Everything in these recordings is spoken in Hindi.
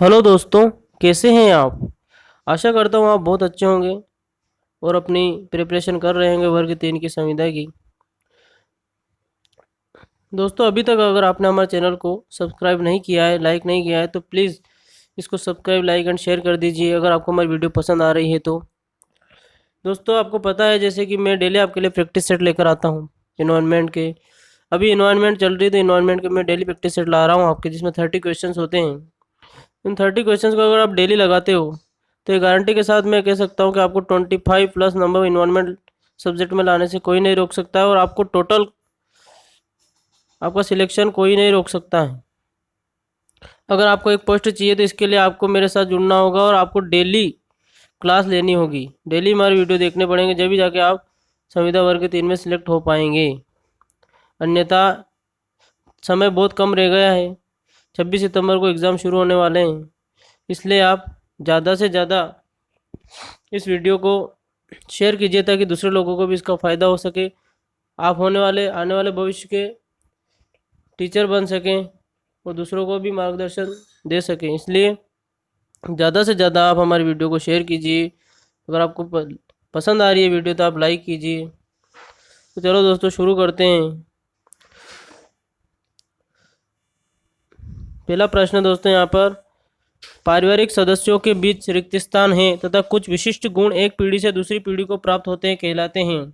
हेलो दोस्तों, कैसे हैं आप। आशा करता हूँ आप बहुत अच्छे होंगे और अपनी प्रिपरेशन कर रहे होंगे वर्ग 3 की संविदा की। दोस्तों, अभी तक अगर आपने हमारे चैनल को सब्सक्राइब नहीं किया है, लाइक नहीं किया है, तो प्लीज़ इसको सब्सक्राइब, लाइक एंड शेयर कर दीजिए अगर आपको हमारी वीडियो पसंद आ रही है तो। दोस्तों, आपको पता है जैसे कि मैं डेली आपके लिए प्रैक्टिस सेट लेकर आता हूँ इन्वायरमेंट के। अभी इन्वायरमेंट चल रही है तो इन्वायरमेंट के मैं डेली प्रैक्टिस सेट ला रहा हूँ आपके, जिसमें 30 क्वेश्चन होते हैं। इन 30 क्वेश्चंस को अगर आप डेली लगाते हो तो ये गारंटी के साथ मैं कह सकता हूँ कि आपको 25 प्लस नंबर इन्वायरमेंट सब्जेक्ट में लाने से कोई नहीं रोक सकता है, और आपको टोटल आपका सिलेक्शन कोई नहीं रोक सकता है। अगर आपको एक पोस्ट चाहिए तो इसके लिए आपको मेरे साथ जुड़ना होगा और आपको डेली क्लास लेनी होगी, डेली हमारे वीडियो देखने पड़ेंगे, जब भी जाके आप संविदा वर्ग 3 में सिलेक्ट हो पाएंगे। अन्यथा समय बहुत कम रह गया है, 26 सितंबर को एग्ज़ाम शुरू होने वाले हैं। इसलिए आप ज़्यादा से ज़्यादा इस वीडियो को शेयर कीजिए ताकि दूसरे लोगों को भी इसका फ़ायदा हो सके, आप आने वाले भविष्य के टीचर बन सकें और दूसरों को भी मार्गदर्शन दे सकें। इसलिए ज़्यादा से ज़्यादा आप हमारी वीडियो को शेयर कीजिए। अगर आपको पसंद आ रही है वीडियो तो आप लाइक कीजिए। तो चलो दोस्तों, शुरू करते हैं। पहला प्रश्न दोस्तों यहाँ पर, पारिवारिक सदस्यों के बीच रिक्त स्थान है तथा कुछ विशिष्ट गुण एक पीढ़ी से दूसरी पीढ़ी को प्राप्त होते हैं कहलाते हैं।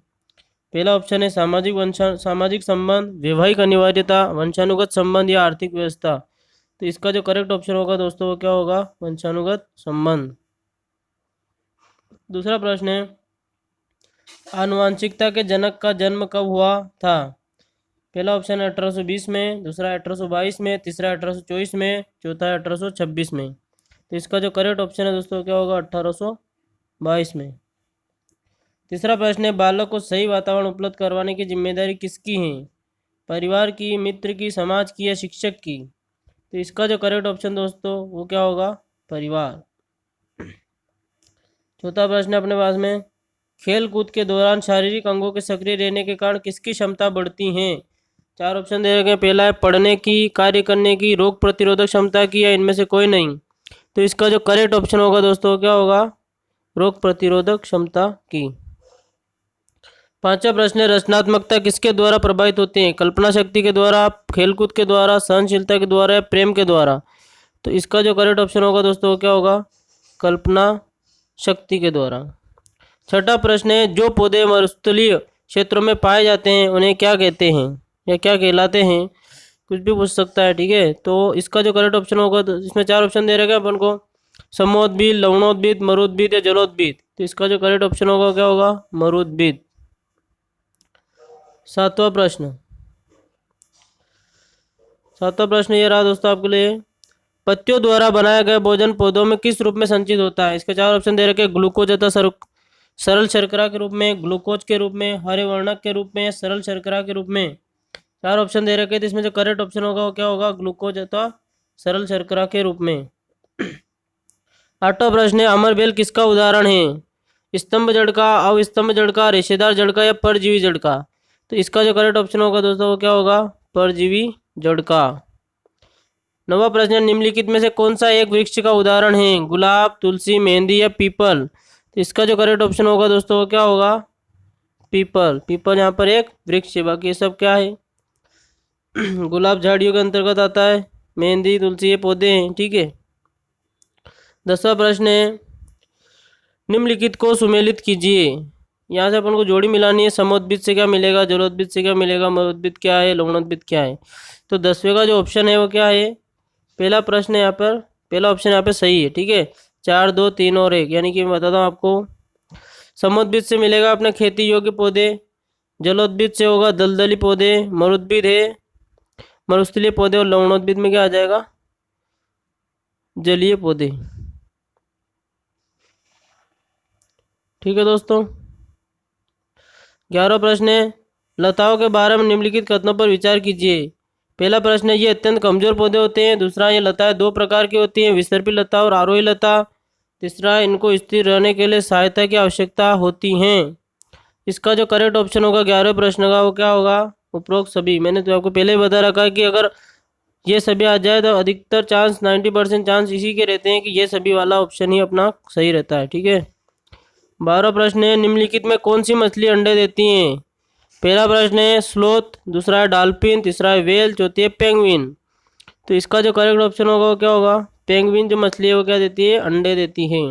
पहला ऑप्शन है सामाजिक संबंध, वैवाहिक अनिवार्यता, वंशानुगत संबंध या आर्थिक व्यवस्था। तो इसका जो करेक्ट ऑप्शन होगा दोस्तों वो क्या होगा, वंशानुगत संबंध। दूसरा प्रश्न है, आनुवांशिकता के जनक का जन्म कब हुआ था। पहला ऑप्शन है 1820 में, दूसरा 1822 में, तीसरा 1824 में, चौथा 1826 में। तो इसका जो करेक्ट ऑप्शन है दोस्तों क्या होगा, 1822 में। तीसरा प्रश्न है, बालक को सही वातावरण उपलब्ध करवाने की जिम्मेदारी किसकी है, परिवार की, मित्र की, समाज की या शिक्षक की। तो इसका जो करेक्ट ऑप्शन दोस्तों वो क्या होगा, परिवार। चौथा प्रश्न है अपने पास में, खेल कूद के दौरान शारीरिक अंगों के सक्रिय रहने के कारण किसकी क्षमता बढ़ती है। चार ऑप्शन दे रखे हैं। पहला है पढ़ने की, कार्य करने की, रोग प्रतिरोधक क्षमता की या इनमें से कोई नहीं। तो इसका जो करेक्ट ऑप्शन होगा दोस्तों क्या होगा, रोग प्रतिरोधक क्षमता की। पांचवा प्रश्न है, रचनात्मकता किसके द्वारा प्रभावित होती है, कल्पना शक्ति के द्वारा, खेलकूद के द्वारा, सहनशीलता के द्वारा या प्रेम के द्वारा। तो इसका जो करेक्ट ऑप्शन होगा दोस्तों क्या होगा, कल्पना शक्ति के द्वारा। छठा प्रश्न है, जो पौधे मरुस्थलीय क्षेत्रों में पाए जाते हैं उन्हें क्या कहते हैं या क्या कहलाते हैं, कुछ भी पूछ सकता है, ठीक है। तो इसका जो करेक्ट ऑप्शन होगा, तो इसमें चार ऑप्शन दे रखे अपन को, समोद्भिद, लवणोद्भिद, मरुद्भिद या जलोद्भिद। तो इसका जो करेक्ट ऑप्शन होगा क्या होगा, मरुद्भिद। सातवां प्रश्न ये रहा दोस्तों आपके लिए, पत्तियों द्वारा बनाया गया भोजन पौधों में किस रूप में संचित होता है। इसके चार ऑप्शन दे रखे, ग्लूकोज अथवा सरल शर्करा के रूप में, ग्लूकोज के रूप में, हरे वर्णक के रूप में, सरल शर्करा के रूप में। चार ऑप्शन दे रखे, तो इसमें जो करेक्ट ऑप्शन होगा वो क्या होगा, ग्लूकोज अथवा सरल शर्करा के रूप में। आठवां प्रश्न है, अमरबेल किसका उदाहरण है, स्तंभ जड़ का, अवस्तंभ जड़ का, रेशेदार जड़ का या परजीवी जड़ का। तो इसका जो करेक्ट ऑप्शन होगा दोस्तों वो क्या होगा, परजीवी जड़ का। नवा प्रश्न, निम्नलिखित में से कौन सा एक वृक्ष का उदाहरण है, गुलाब, तुलसी, मेहंदी या पीपल। तो इसका जो करेक्ट ऑप्शन होगा दोस्तों वो क्या होगा, पीपल। पीपल यहाँ पर एक वृक्ष है, बाकी ये सब क्या है गुलाब झाड़ियों के अंतर्गत आता है, मेहंदी, तुलसी ये पौधे हैं, ठीक है। 10वां प्रश्न है, निम्नलिखित को सुमेलित कीजिए। यहाँ से अपन को जोड़ी मिलानी है, समोद्भिद से क्या मिलेगा, जलोद्भिद से क्या मिलेगा, मरुद्भिद क्या है, लवणोद्भिद क्या है। तो 10वें का जो ऑप्शन है वो क्या है, पहला प्रश्न है यहाँ पर, पहला ऑप्शन यहाँ पे सही है, ठीक है। 4, 2, 3 और 1, यानी कि मैं बताता हूँ आपको, समोद्भिद से मिलेगा अपने खेती योग्य पौधे, जलोद्भिद से होगा दलदली पौधे, मरुद्भिद है मरुस्थलीय पौधे, और लवणोद्भिद में क्या आ जाएगा, जलीय पौधे। ठीक है दोस्तों। 11वां प्रश्न है, लताओं के बारे में निम्नलिखित कथनों पर विचार कीजिए। पहला प्रश्न है, ये अत्यंत कमजोर पौधे होते हैं। दूसरा, ये लताएं दो प्रकार की होती हैं, विसर्पी लता और आरोही लता। तीसरा, इनको स्थिर रहने के लिए सहायता की आवश्यकता होती हैं। इसका जो करेक्ट ऑप्शन होगा 11वें प्रश्न का वो क्या होगा, उपरोक्त सभी। मैंने तो आपको पहले ही बता रखा है कि अगर ये सभी आ जाए तो अधिकतर चांस 90% चांस इसी के रहते हैं कि ये सभी वाला ऑप्शन ही अपना सही रहता है। ठीक है। 12 प्रश्न है, निम्नलिखित में कौन सी मछली अंडे देती है? पहला प्रश्न है स्लोथ, दूसरा है डॉल्फिन, तीसरा है वेल, चौथी है पेंगुइन। तो इसका जो करेक्ट ऑप्शन होगा वो क्या होगा? पेंगुइन जो मछली है वो क्या देती है? अंडे देती है।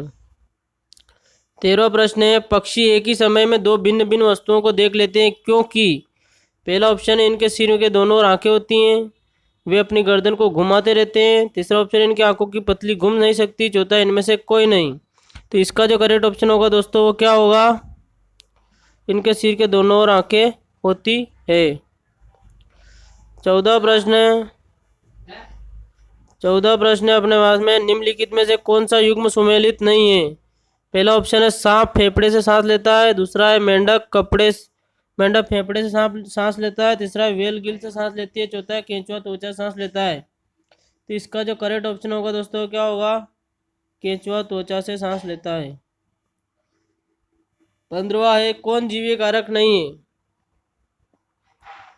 13वां प्रश्न है, पक्षी एक ही समय में दो भिन्न भिन्न वस्तुओं को देख लेते हैं क्योंकि? पहला ऑप्शन है इनके सिर के दोनों ओर आंखें होती हैं, वे अपनी गर्दन को घुमाते रहते हैं। तीसरा ऑप्शन है इनकी आंखों की पतली घूम नहीं सकती। चौथा इनमें से कोई नहीं। तो इसका जो करेक्ट ऑप्शन होगा दोस्तों वो क्या होगा? इनके सिर के दोनों ओर आंखें होती है। 14 प्रश्न है अपने पास में, निम्नलिखित में से कौन सा युग्म सुमेलित नहीं है? पहला ऑप्शन है सांप फेफड़े से सांस लेता है, दूसरा है मेंढक फेफड़े से सांस लेता है, तीसरा है वेल गिल से सांस लेती है, चौथा है केंचुआ त्वचा सांस लेता है। तो इसका जो करेक्ट ऑप्शन होगा दोस्तों क्या होगा? केंचुआ त्वचा से सांस लेता है। 15वां है, कौन जीवी कारक नहीं है?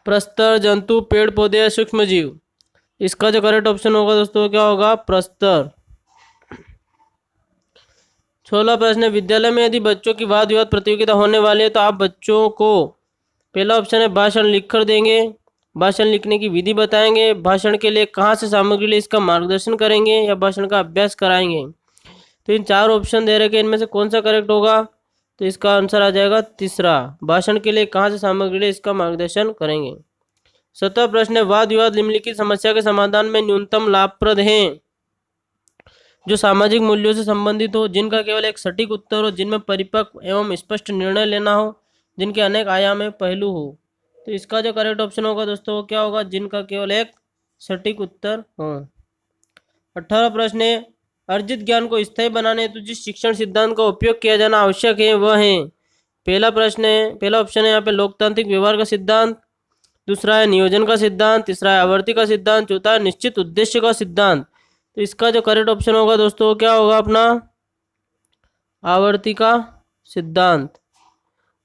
प्रस्तर, जंतु, पेड़ पौधे या सूक्ष्म जीव। इसका जो करेक्ट ऑप्शन होगा दोस्तों क्या होगा? प्रस्तर। 16 प्रश्न है, विद्यालय में यदि बच्चों की वाद विवाद प्रतियोगिता होने वाली है तो आप बच्चों को, पहला ऑप्शन है भाषण लिखकर देंगे, भाषण लिखने की विधि बताएंगे, भाषण के लिए कहाँ से सामग्री ले इसका मार्गदर्शन करेंगे, या भाषण का अभ्यास कराएंगे। तो इन चार ऑप्शन दे रखे, इनमें से कौन सा करेक्ट होगा? तो इसका आंसर आ जाएगा तीसरा, भाषण के लिए कहाँ से सामग्री ले इसका मार्गदर्शन करेंगे। 17 प्रश्न है, वाद विवाद निम्नलिखित समस्या के समाधान में न्यूनतम लाभप्रद हैं? जो सामाजिक मूल्यों से संबंधित हो, जिनका केवल एक सटीक उत्तर हो, जिनमें परिपक्व एवं स्पष्ट निर्णय लेना हो, जिनके अनेक आयाम में पहलू हो। तो इसका जो करेक्ट ऑप्शन होगा दोस्तों वो क्या होगा? जिनका केवल एक सटीक उत्तर हो। 18 प्रश्न है, अर्जित ज्ञान को स्थायी बनाने हेतु जिस शिक्षण सिद्धांत का उपयोग किया जाना आवश्यक है वह है? पहला ऑप्शन है यहाँ पे लोकतांत्रिक व्यवहार का सिद्धांत, दूसरा है नियोजन का सिद्धांत, तीसरा है आवर्ती का सिद्धांत, चौथा है निश्चित उद्देश्य का सिद्धांत। तो इसका जो करेक्ट ऑप्शन होगा दोस्तों क्या होगा? अपना आवर्ती का सिद्धांत।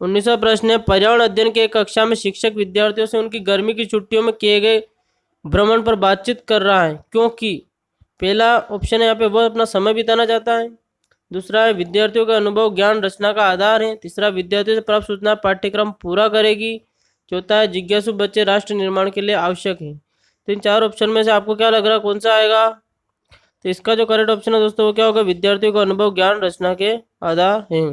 19वां प्रश्न है, पर्यावरण अध्ययन के कक्षा में शिक्षक विद्यार्थियों से उनकी गर्मी की छुट्टियों में किए गए भ्रमण पर बातचीत कर रहा है क्योंकि? पहला ऑप्शन है यहाँ पे वह अपना समय बिताना चाहता है, दूसरा है विद्यार्थियों का अनुभव ज्ञान रचना का आधार है, तीसरा विद्यार्थियों से प्राप्त सूचना पाठ्यक्रम पूरा करेगी, चौथा है जिज्ञासु बच्चे राष्ट्र निर्माण के लिए आवश्यक है। तो इन चार ऑप्शन में से आपको क्या लग रहा है कौन सा आएगा? तो इसका जो करेक्ट ऑप्शन है दोस्तों वो क्या होगा? विद्यार्थियों का अनुभव ज्ञान रचना के आधार है।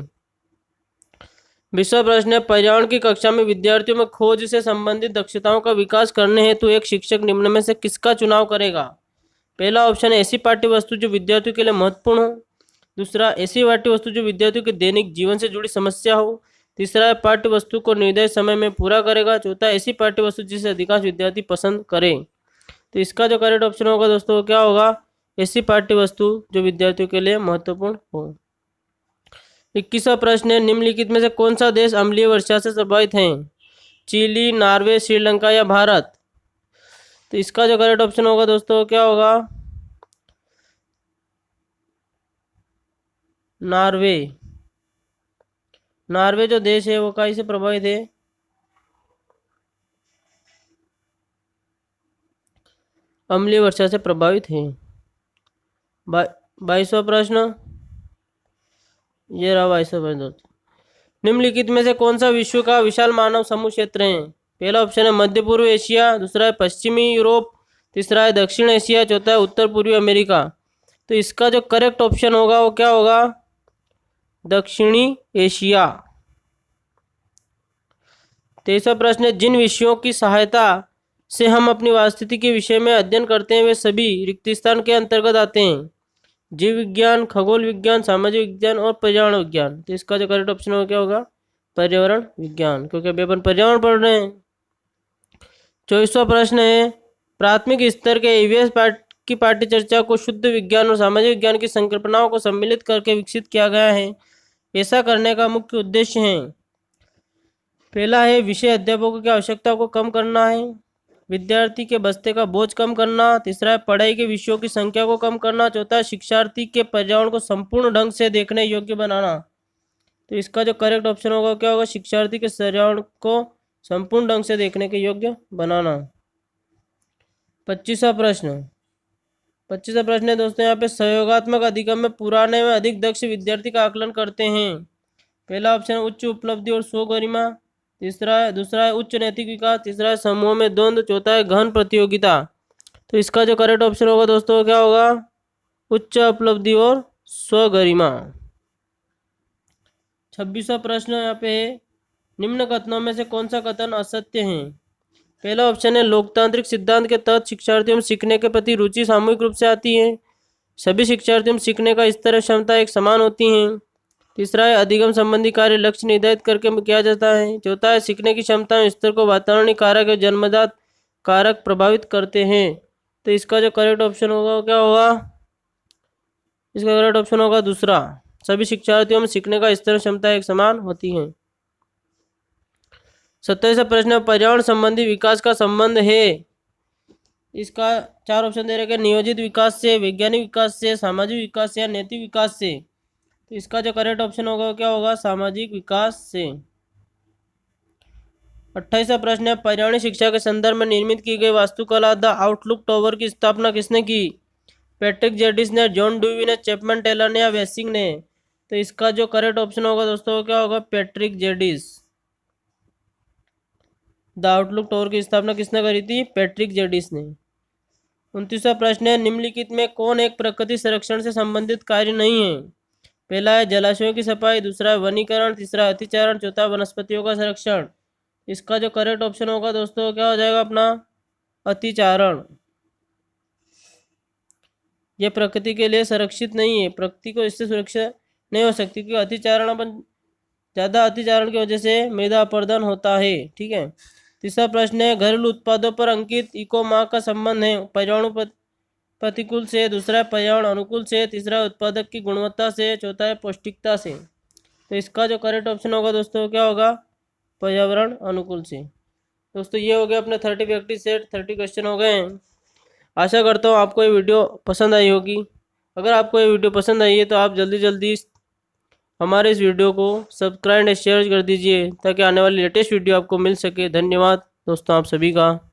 20वां प्रश्न है, पर्यावरण की कक्षा में विद्यार्थियों में खोज से संबंधित दक्षताओं का विकास करने हेतु एक शिक्षक निम्न में से किसका चुनाव करेगा? पहला ऑप्शन है ऐसी पाठ्य वस्तु जो विद्यार्थियों के लिए महत्वपूर्ण हो, दूसरा ऐसी पाठ्य वस्तु जो विद्यार्थियों के दैनिक जीवन से जुड़ी समस्या हो, तीसरा है पाठ्य वस्तु को निर्धारित समय में पूरा करेगा, चौथा ऐसी पाठ्य वस्तु जिसे अधिकांश विद्यार्थी पसंद करें। तो इसका जो करेक्ट ऑप्शन होगा दोस्तों वो क्या होगा? ऐसी पाठ्य वस्तु जो विद्यार्थियों के लिए महत्वपूर्ण हो। 21वां प्रश्न है, निम्नलिखित में से कौन सा देश अम्लीय वर्षा से प्रभावित है? चिली, नॉर्वे, श्रीलंका या भारत? तो इसका जो करेक्ट ऑप्शन होगा दोस्तों क्या होगा? नॉर्वे। नॉर्वे जो देश है वो कहीं से प्रभावित है? अम्लीय वर्षा से प्रभावित है। 22वां प्रश्न, ये रहा 22वां प्रश्न दोस्तों, निम्नलिखित में से कौन सा विश्व का विशाल मानव समूह क्षेत्र है? पहला ऑप्शन है मध्य पूर्व एशिया, दूसरा है पश्चिमी यूरोप, तीसरा है दक्षिण एशिया, चौथा है उत्तर पूर्वी अमेरिका। तो इसका जो करेक्ट ऑप्शन होगा वो क्या होगा? दक्षिणी एशिया। 23वां प्रश्न है, जिन विषयों की सहायता से हम अपनी वास्तविकता के विषय में अध्ययन करते हैं वे सभी रिक्त स्थान के अंतर्गत आते हैं? जीव विज्ञान, खगोल विज्ञान, सामाजिक विज्ञान और पर्यावरण विज्ञान। तो इसका जो करेक्ट ऑप्शन होगा क्या होगा? पर्यावरण विज्ञान, क्योंकि अभी अपन पर्यावरण पढ़ रहे हैं। 24वां प्रश्न है, प्राथमिक स्तर के ईवीएस की पाठ्य चर्चा को शुद्ध विज्ञान और सामाजिक विज्ञान की संकल्पनाओं को सम्मिलित करके विकसित किया गया है। ऐसा करने का मुख्य उद्देश्य है? पहला है विषय अध्यापकों की आवश्यकता को कम करना है, विद्यार्थी के बस्ते का बोझ कम करना, तीसरा है पढ़ाई के विषयों की संख्या को कम करना, चौथा है शिक्षार्थी के पर्यावरण को संपूर्ण ढंग से देखने योग्य बनाना। तो इसका जो करेक्ट ऑप्शन होगा क्या होगा? शिक्षार्थी के पर्यावरण को संपूर्ण ढंग से देखने के योग्य बनाना। 25वां प्रश्न है दोस्तों यहाँ पे सहयोगात्मक अधिगम में पुराने में अधिक दक्ष विद्यार्थी का आकलन करते हैं। पहला ऑप्शन है उच्च उपलब्धि और स्वगरिमा, दूसरा है उच्च नैतिक विकास, तीसरा है समूह में द्वंद्व, चौथा है गहन प्रतियोगिता। तो इसका जो करेक्ट ऑप्शन होगा दोस्तों क्या होगा? उच्च उपलब्धि और स्वगरिमा। 26वां प्रश्न यहाँ पे है निम्न कथनों में से कौन सा कथन असत्य है? पहला ऑप्शन है लोकतांत्रिक सिद्धांत के तहत शिक्षार्थियों में सीखने के प्रति रुचि सामूहिक रूप से आती है। सभी शिक्षार्थियों में सीखने का स्तर और क्षमता एक समान होती हैं। तीसरा है अधिगम संबंधी कार्य लक्ष्य निर्धारित करके किया जाता है। चौथा है सीखने की क्षमता स्तर को वातावरणीय कारक और जन्मजात कारक प्रभावित करते हैं। तो इसका जो करेक्ट ऑप्शन होगा वो क्या होगा? इसका करेक्ट ऑप्शन होगा दूसरा, सभी शिक्षार्थियों में सीखने का स्तर क्षमता एक समान होती है। 27वां प्रश्न पर्यावरण संबंधी विकास का संबंध है। इसका 4 ऑप्शन दे रखे नियोजित विकास से, वैज्ञानिक विकास से, सामाजिक विकास से या नैतिक विकास से। तो इसका जो करेक्ट ऑप्शन होगा क्या होगा? सामाजिक विकास से। 28वां प्रश्न है पर्यावरणीय शिक्षा के संदर्भ में निर्मित की गई वास्तुकला द आउटलुक टावर की स्थापना किसने की? पैट्रिक जेडिस ने, जॉन ड्यूवी ने, चैपमैन टेलर ने या वेसिंग ने। तो इसका जो करेक्ट ऑप्शन होगा दोस्तों क्या होगा? Patrick Jadis. The outlook tower की स्थापना किसने करी थी? पैट्रिक जेडिस ने। 29वां प्रश्न है निम्नलिखित में कौन एक प्रकृति संरक्षण से संबंधित कार्य नहीं है? पहला है जलाशयों की सफाई, दूसरा है वनीकरण, तीसरा है अतिचारण, चौथा वनस्पतियों का संरक्षण। इसका जो करेक्ट ऑप्शन होगा दोस्तों क्या हो जाएगा अपना? अतिचारण। यह प्रकृति के लिए सुरक्षित नहीं है, प्रकृति को इससे सुरक्षा नहीं हो सकती क्योंकि ज़्यादा अतिचारण की वजह से मृदा अपरदन होता है। ठीक है। तीसरा प्रश्न है घरेलू उत्पादों पर अंकित इको मार्क का संबंध है पर्यावरण प्रतिकूल से, दूसरा है पर्यावरण अनुकूल से, तीसरा है उत्पादक की गुणवत्ता से, चौथा है पौष्टिकता से। तो इसका जो करेक्ट ऑप्शन होगा दोस्तों क्या होगा? पर्यावरण अनुकूल से। दोस्तों ये हो गया अपने 30 प्रैक्टिस सेट, 30 क्वेश्चन हो गए हैं। आशा करता हूँ आपको ये वीडियो पसंद आई होगी। अगर आपको ये वीडियो पसंद आई है तो आप जल्दी हमारे इस वीडियो को सब्सक्राइब एंड शेयर कर दीजिए ताकि आने वाली लेटेस्ट वीडियो आपको मिल सके। धन्यवाद दोस्तों आप सभी का।